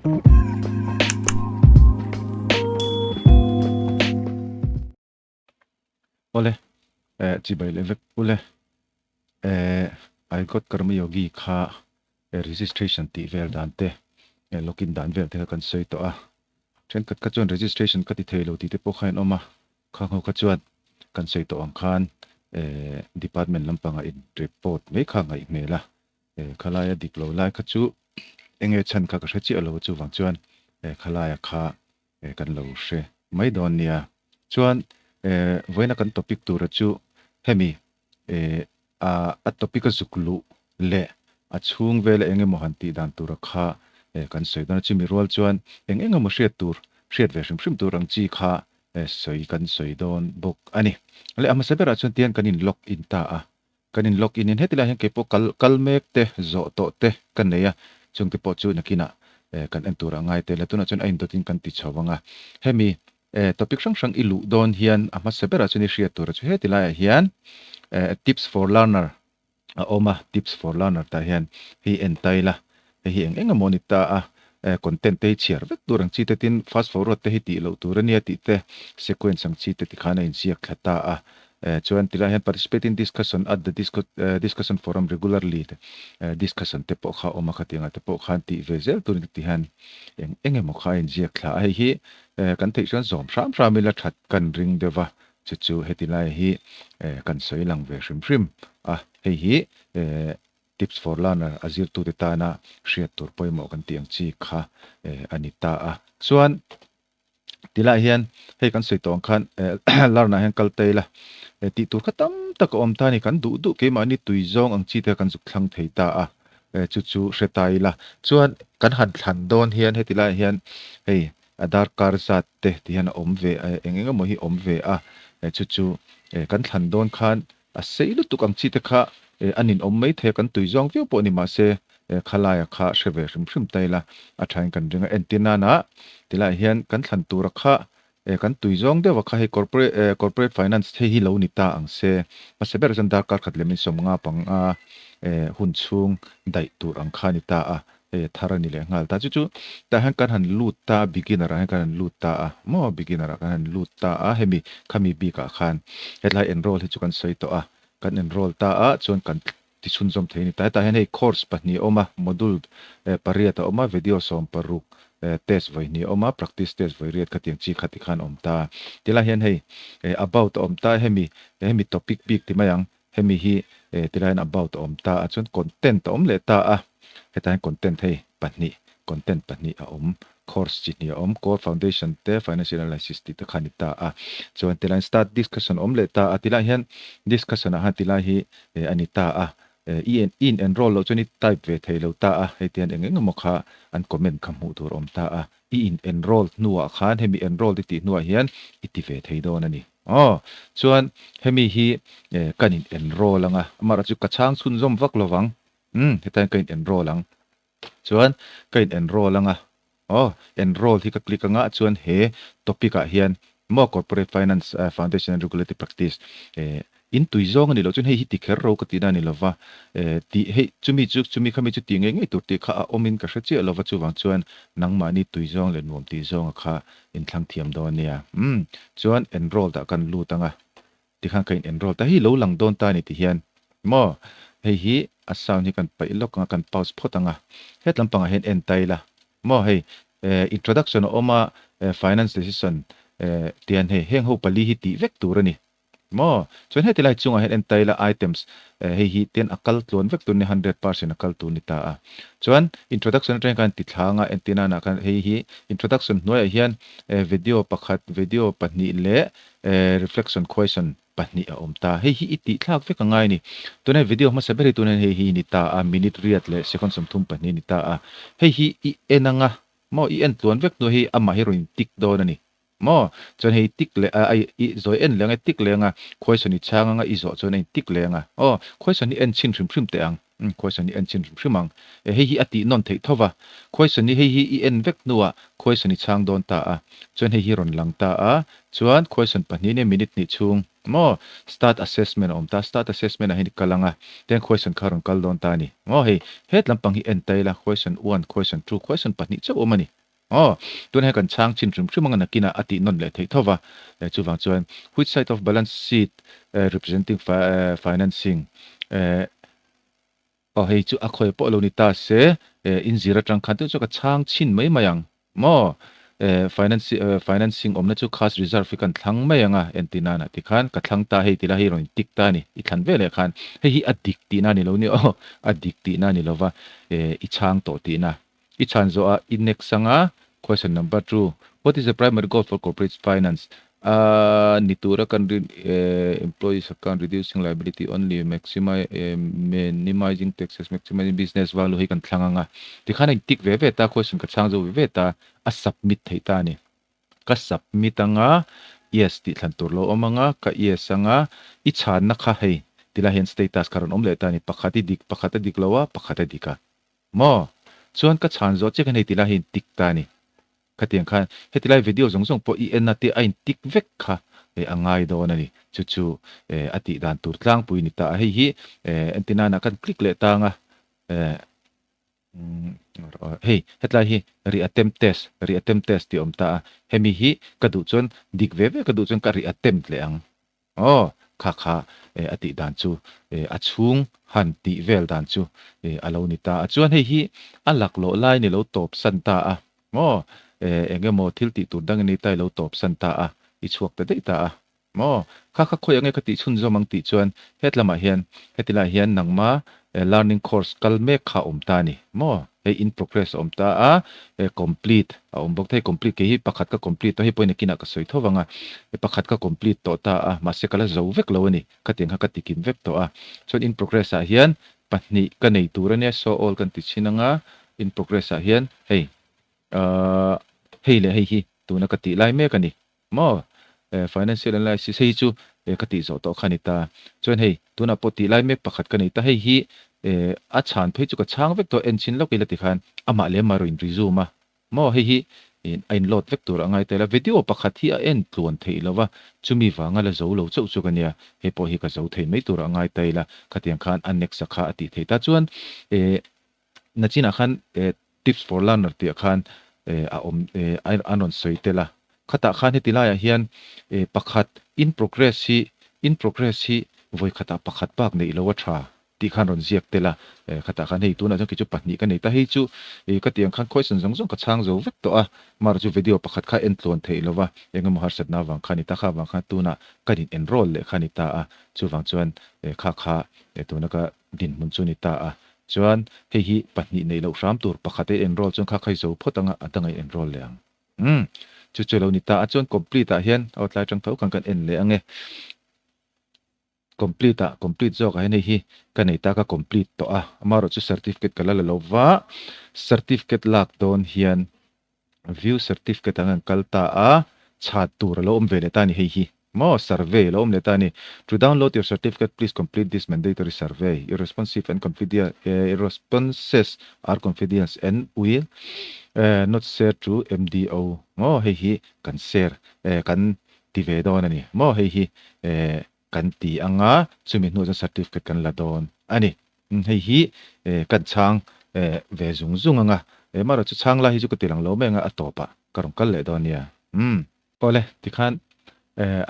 Ole, chỉ bởi lẽ việc ole, ai got karma yogi kha registration ti vel dan te, login dan vel te kan soi to a. Chen kat chuan registration kat ti thelo ti te po khain oma, khang ho kat chuan kan soi to ang khan department lampanga in report me kha ngai mela. Khalaya diklo lai kha chu enge chan kha ka hrechi alo chu wang chuan khalaya kha kan lo hre mai don nia chuan voina kan topic tur chu hemi a topic a zuklu le a chung vel enge mohan ti dan tur kha kan soi dan chu mi rol chuan enge mo hriat tur hriat ve hrim hrim tur ang chi kha soi kan soi don bok ani le ama sabera chuan tian kanin lock in ta a kanin lock in hetila hen ke po kal mek te zo to te kan neya chung te po chu nakina kan en tur angai te le tuna chuan ain dotin kan ti chawanga hemi topic sang sang ilu don hian ama sabera chu ni hriat tur chu hetila hian tips for learner oma tips for learner ta hian hi entaila hi enga monita a content te chiar vek turang chi te tin fast forward te hi ti lo turania ti te sequence ang chi te ti khana in siak khata a chuan tila hian participate in discussion at the discussion forum regularly discussion te po kha oma khatinga te po khan ti vezel tur ti han enge mo kha in siak thla ai hi kan thei chuan zom ram ramila that kan ring dewa chu hetilai hi kan soi lang ve hrim hrim a hei hi tips for learner azir tu ta na hriat tur poimo kan tiang chi kha anita a chuan tila hian hei kan soi tong khan larna hian kalteila ti tur khatam tak om ta ni kan du ke ma ni tuizong ang chi te kan zuk thlang thei ta a chu hretaila chuan kan han thlan don hian hetila hian hei adar kar zat te ti hian om ve engenga mo hi om ve a chu kan thlan don khan a seilu tuk ang chi te kha anin om mai the kan tuizong view po ni ma se khalaya kha hreve hrim taila a thain kan ringa antenna na tila hian kan thlan tur kha kan tuizong de wa kha hi corporate finance the hi lo ni ta ang se paseber jan dar kar khat lemin som nga pang a hun chung dai tur ang kha ni ta a tharani le ngal ta chu ta han kan han lut ta beginner han kan lut ta a mo beginner kan han lut ta a hemi khami bi ka khan headline enroll hi chu kan soi to a kan enroll ta a chuan kan ti sun zom theini ta hen hei course pahni oma module pariata oma video som paruk test voi ni oma practice test voi riat khatiang chi khati khan om ta tila hian hei about om ta hemi topic big ti mayang hemi hi tila hian about om ta a chuan content om le ta a hetain content hei pahni content pahni a om course chi ni om core foundation te financial analysis ti ta khani ta a chuan tila start discussion om le ta a tila hian discussion a ha tila hi anita a in enroll lo chuni type ve thailo ta a hetian engeng mo kha an comment kham hu tur om ta a in enroll nuwa khan hemi enroll ti nuwa hian iti ve theidon ani chuan hemi hi kanin enroll anga amara chu kachang sun zom vak lowang hetan kain enroll ang chuan kain enroll anga enroll hi ka click anga chuan he topic a hian mo corporate finance foundation and regulatory practice in tuizong ani lo chun hei hi ti kher ro ka ti na ni lova ti hei chumi khami chu ti nge nge tur ti kha omin ka hrechi lova chu wang chuan nangma ni tuizong le nuam ti zong kha in thlang thiam do nia chuan enroll da kan lu tanga ti khang kain enroll ta hi lo lang don ta ni ti hian mo hei hi asaw ni kan pai lok nga kan pause photanga het lampanga hen en taila mo hei introduction oma finance decision tian heng ho pali hi ti vek turani mo chuan hetilai chunga hen entaila items hei hi ten akal tlon vek tur ni 100% akal tu ni ta a chuan introduction train kan ti thlanga entina na kan hei hi introduction noi hian video pakhat video pahni le reflection question pahni a omta hei hi iti thlak vek angai ni tuna video ma saberi tuna hei hi ni ta a minute riat le second som thum pahni ni ta a hei hi i enanga mo i en tlon vek no hi ama heroin tik do na ni mo chon hei tik le ai i zoi en lenga tik lenga question ni changa nga i zo chon ei tik lenga question ni en chin hrim te ang question ni en chin hrim ang hei hi ati non thei thowa question ni hei hi i en vek nuwa question ni chang don ta a chon hei hi ron lang ta a chuan question pahni ne minute ni chung mo start assessment ta start assessment hin kalanga ten question karon kaldon tani mo hey het lampang hi entay la question 1 question 2 question patni chu omani tun he kan chang chin rim chumanga nakina ati non le thei thowa chuwang chuan which side of balance sheet representing financing hei chu a khoi po lo ni ta se in zira tang khan tu chu ka chang chin mai mayang mo financing omna chu khas reserve kan thlang mai anga entina na ti khan ka thlang ta hei tila hi ron tik ta ni i than vele khan hei hi adik ti na ni lo ni adik ti na ni lova i chang to ti na i chan zo a index sanga question number 2 what is the primary goal for corporate finance nitura kan employees account reducing liability only minimizing taxes maximizing business value hi kan thlanga ti khan tik ve ve ta question ka chang zo ve ta a submit thei ta ni ka submit anga yes ti thlan tur lo omanga ka yes anga i chan na kha hei tila hen status karon om le ta ni pakhati dik lowa pakhata dika mo chuan ka chan zo che kan hei tila hin tik ta ni khatiang khan hetilai video zong po en na ti ain tik vek kha angai do na ni chu ati dan tur tlang pui ni ta hei hi antina na kan click le ta nga hey hetlai hi reattempt test ti om ta hemi hi kadu chon dik ve kadu chon ka reattempt le ang kha ati dan chu achung han ti vel dan chu alo ni ta chuan hei hi alak lo lai ni lo top san ta engemaw thil ti tur dang ni tai lo top san ta i chuak ta dei ta mo kha khoi ange khati chhun zo mang ti chuan hetlama hian hetila hian nangma learning course kalme kha om ta ni mo in progress om ta complete bok thai complete ke hi pakhat ka complete to hi point kina ka soi thowanga pakhat ka complete to ta ma se kala zo vek lo ni kateng ha ka tikin vek to chon in progress hian pahni ka nei tur ania so all kan ti chinanga in progress hian hei hei le hei hi tuna ka ti lai me ka ni mo financial analysis hei chu ka ti zo to khanita chon hei tuna poti lai me pakhat ka nei ta hei hi a chan phei chu ka chang vek to en chin lo ke la ti khan ama le maro in resume mo hei hi in lot vek tur angai te la video pakhat hi a en tlon thei lova chumi wanga la zo lo chau chu kania he po hi ka zo thei mai tur angai te la khatiang khan annex kha ati thei ta chuan na china khan tips for learner ti khan anon soitela khata khan hi tilaya hian pakhat in progress hi voi khata pakhat bak nei lo tha ti khan ron ziak tela khata khan hei tu na jang ki chu pahni ka nei ta hei chu ka tiang khan question zong ka chang zo vek to mar chu video pakhat kha en tlon thei lova engam har sat na wang khani ta kha wang kha tu na ka din enroll le khani ta chu wang chuan kha tu na ka din mun chu ni ta chuan hei hi pahni nei lo ram tur pakhate enroll chung kha khai zo photanga atangai enroll le ang chu lo ni ta chuan complete hian outline tang tho kan en le ange complete zo ka nei hi ka nei ta ka complete to amaro chu certificate kala la lova certificate lak don hian view certificate ang kalta chat tur lo om vele ta ni hei hi mo survey lo om le ta ni to download your certificate please complete this mandatory survey your responsive and confidential responses are confidential and will not share to MDO mo hei hi kan share kan ti ve don ani mo hei hi kan ti anga chumi nu certificate kan la don ani hei hi kan chang ve zung anga maro chu chang la hi chu ka tilang lo me nga atopa karong kal le don ya ole ti khan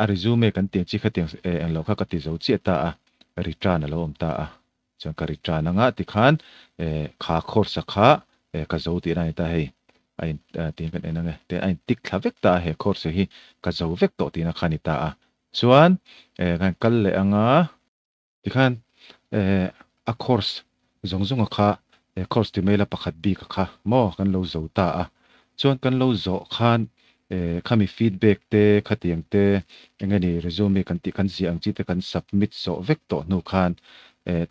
a resume kan ti chi khateng en lo kha ka ti zo chi ta return lo om ta chon ka return anga ti khan kha khor sa kha ka zo ti na ta hei ain tin kan enanga te ain tik thavek ta he khor se hi ka zo vek to ti na khani ta chuan kan kal le anga ti khan a course zong kha course ti mela pakhat bi ka kha mo kan lo zo ta chuan kan lo zo khan khami feedback te khatiang te engani resume kan ti kan si ang chi te kan submit so vek to nu khan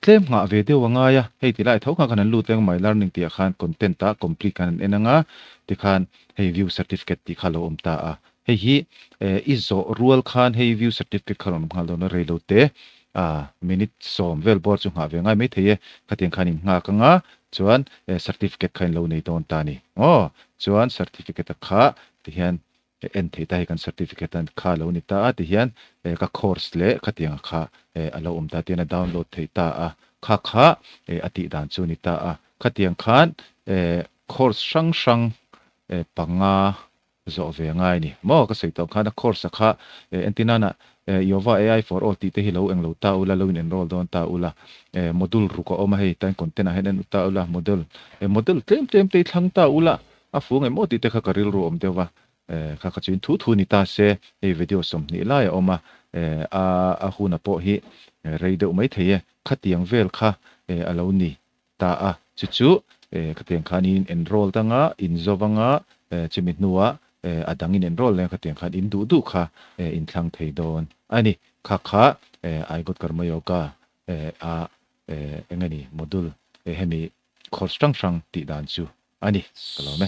tlem nga video anga ya hei ti lai tho kha kan lu teng my learning ti khan content ta complete kan enanga ti khan hei view certificate ti khalo om ta hei hi izo rual khan hei view certificate kharon ngal do na reilo te minute som vel bor chu nga ve ngai me theye khatiang khan in nga ka nga chuan certificate khain lo nei ton ta ni chuan certificate kha ti hian en thei ta hi kan certificate an kha lo ni ta ti hian ka course le khatiang kha alo ta tian a download thei ta a kha ati dan chu ni ta a khatiang khan course sang panga zo ve ngai ni mo ka sei to khana course kha entina na yova AI for all ti te hi lo eng lo ta ula lo in enroll don ta ula module ru ko oma hei tan content a hen ta ula module tlem te thlang ta ula a fu nge mo ti te kha karil ru om dewa kha kha chin thu ni ta se e video som ni la ya oma a hu na po hi reido mai theye khatiang vel kha alo ni ta a chu khatiang khanin enroll tanga in zowanga chimit nuwa adangin enroll le khatiang khan in du kha in thlang thei don ani kha I got karma yoga a engani module hemi course strang ti dan chu ani kalome